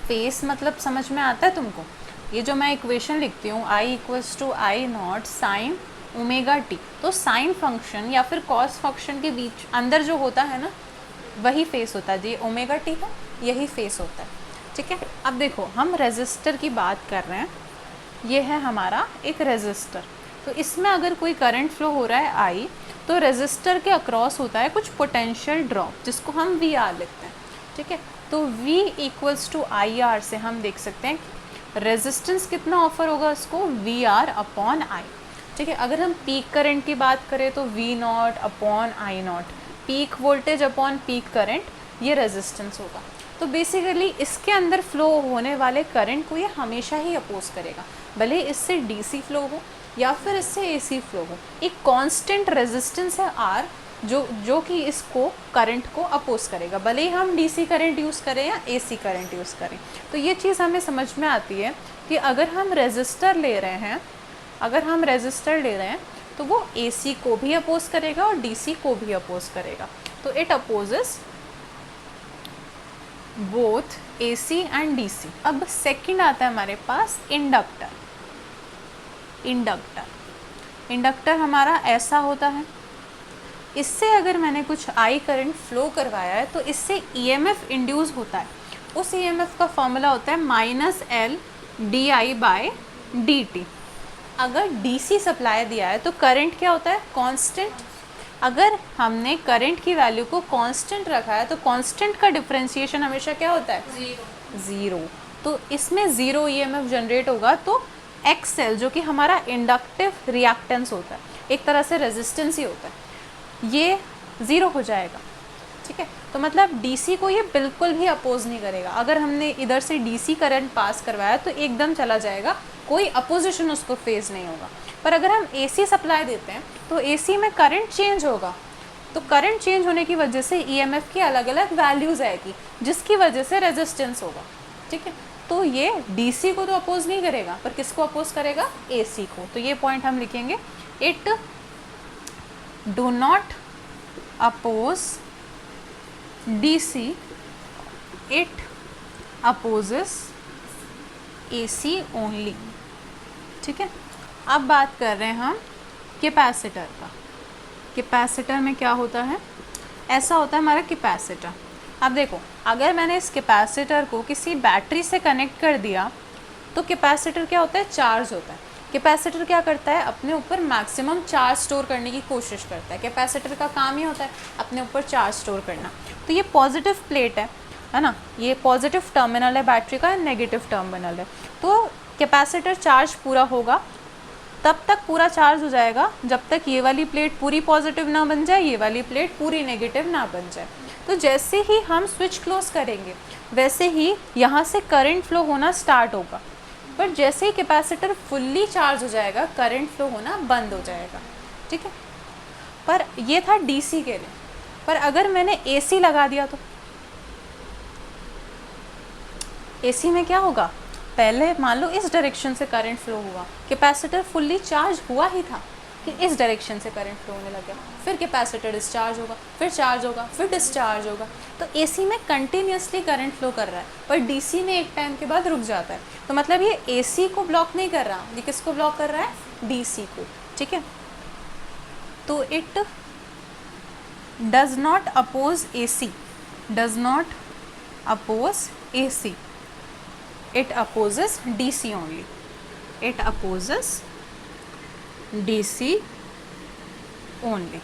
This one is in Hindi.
फेस मतलब समझ में आता है तुमको? ये जो मैं इक्वेशन लिखती हूँ I = I0 sine omega T, तो साइन फंक्शन या फिर कॉस फंक्शन के बीच अंदर जो होता है ना वही फेस होता है। जी ओमेगा टी है, यही फेस होता है। ठीक है, अब देखो हम रेजिस्टर की बात कर रहे हैं, ये है हमारा एक रेजिस्टर। तो इसमें अगर कोई करंट फ्लो हो रहा है आई, तो रेजिस्टर के अक्रॉस होता है कुछ पोटेंशियल ड्रॉप जिसको हम वी आर लिखते हैं। ठीक है, तो V = IR से हम देख सकते हैं कि रेजिस्टेंस कितना ऑफर होगा उसको, VR/I। ठीक है, अगर हम पीक करंट की बात करें तो V0/I0, peak voltage upon peak current, ये रेजिस्टेंस होगा। तो बेसिकली इसके अंदर फ्लो होने वाले करंट को ये हमेशा ही अपोज करेगा, भले इससे डीसी फ्लो हो या फिर इससे एसी फ्लो हो। एक कांस्टेंट रेजिस्टेंस है R जो कि इसको करंट को अपोज करेगा, भले ही हम डीसी करंट यूज़ करें या एसी करंट यूज़ करें। तो ये चीज़ हमें समझ में आती है कि अगर हम रेजिस्टर ले रहे हैं तो वो एसी को भी अपोज करेगा और डीसी को भी अपोज करेगा। तो it opposes both AC and DC. अब सेकंड आता है हमारे पास इंडक्टर। इंडक्टर हमारा ऐसा होता है, इससे अगर मैंने कुछ आई करंट फ्लो करवाया है तो इससे ईएमएफ इंड्यूस होता है। उस ईएमएफ का फॉर्मूला होता है -L/di/dt। अगर डीसी सप्लाई दिया है तो करंट क्या होता है, कांस्टेंट। अगर हमने करंट की वैल्यू को कांस्टेंट रखा है तो कांस्टेंट का डिफरेंशिएशन हमेशा क्या होता है, ज़ीरो। तो इसमें ज़ीरो ईएमएफ जनरेट होगा। तो XL जो कि हमारा इंडक्टिव रिएक्टेंस होता है, एक तरह से रेजिस्टेंस ही होता है, ये ज़ीरो हो जाएगा। ठीक है, तो मतलब डीसी को ये बिल्कुल भी अपोज नहीं करेगा। अगर हमने इधर से डीसी करंट पास करवाया तो एकदम चला जाएगा, कोई अपोजिशन उसको फेस नहीं होगा। पर अगर हम एसी सप्लाई देते हैं तो एसी में करंट चेंज होगा, तो करंट चेंज होने की वजह से ईएमएफ की अलग अलग वैल्यूज़ आएगी, जिसकी वजह से रेजिस्टेंस होगा। ठीक है, तो ये डीसी को तो अपोज नहीं करेगा, पर किसको अपोज करेगा, एसी को। तो ये पॉइंट हम लिखेंगे, it do not oppose DC, it opposes AC only. ठीक है, अब बात कर रहे हैं हम कैपेसिटर का। कैपेसिटर में क्या होता है, ऐसा होता है हमारा कैपेसिटर। अब देखो, अगर मैंने इस कैपेसिटर को किसी बैटरी से कनेक्ट कर दिया तो कैपेसिटर क्या होता है, चार्ज होता है। कैपेसिटर क्या करता है, अपने ऊपर मैक्सिमम चार्ज स्टोर करने की कोशिश करता है। कैपेसिटर का काम ही होता है अपने ऊपर चार्ज स्टोर करना। तो ये पॉजिटिव प्लेट है ना, ये पॉजिटिव टर्मिनल है बैटरी का, नेगेटिव टर्मिनल है। तो कैपेसिटर चार्ज पूरा होगा, तब तक पूरा चार्ज हो जाएगा जब तक ये वाली प्लेट पूरी पॉजिटिव ना बन जाए, ये वाली प्लेट पूरी नेगेटिव ना बन जाए। तो जैसे ही हम स्विच क्लोज करेंगे वैसे ही यहाँ से करंट फ्लो होना स्टार्ट होगा, पर जैसे ही कैपेसिटर फुल्ली चार्ज हो जाएगा करंट फ्लो होना बंद हो जाएगा। ठीक है, पर ये था डीसी के लिए। पर अगर मैंने एसी लगा दिया तो एसी में क्या होगा, पहले मान लो इस डायरेक्शन से करंट फ्लो हुआ, कैपेसिटर फुल्ली चार्ज हुआ ही था कि इस डायरेक्शन से करंट फ्लो होने लग गया, फिर कैपेसिटर डिस्चार्ज होगा, फिर चार्ज होगा, फिर डिस्चार्ज होगा। तो एसी में कंटिन्यूसली करंट फ्लो कर रहा है, पर डीसी में एक टाइम के बाद रुक जाता है। तो मतलब ये एसी को ब्लॉक नहीं कर रहा, ये किसको ब्लॉक कर रहा है, डीसी को। ठीक है, तो it does not oppose AC, does not oppose AC, it opposes DC only, it opposes DC only।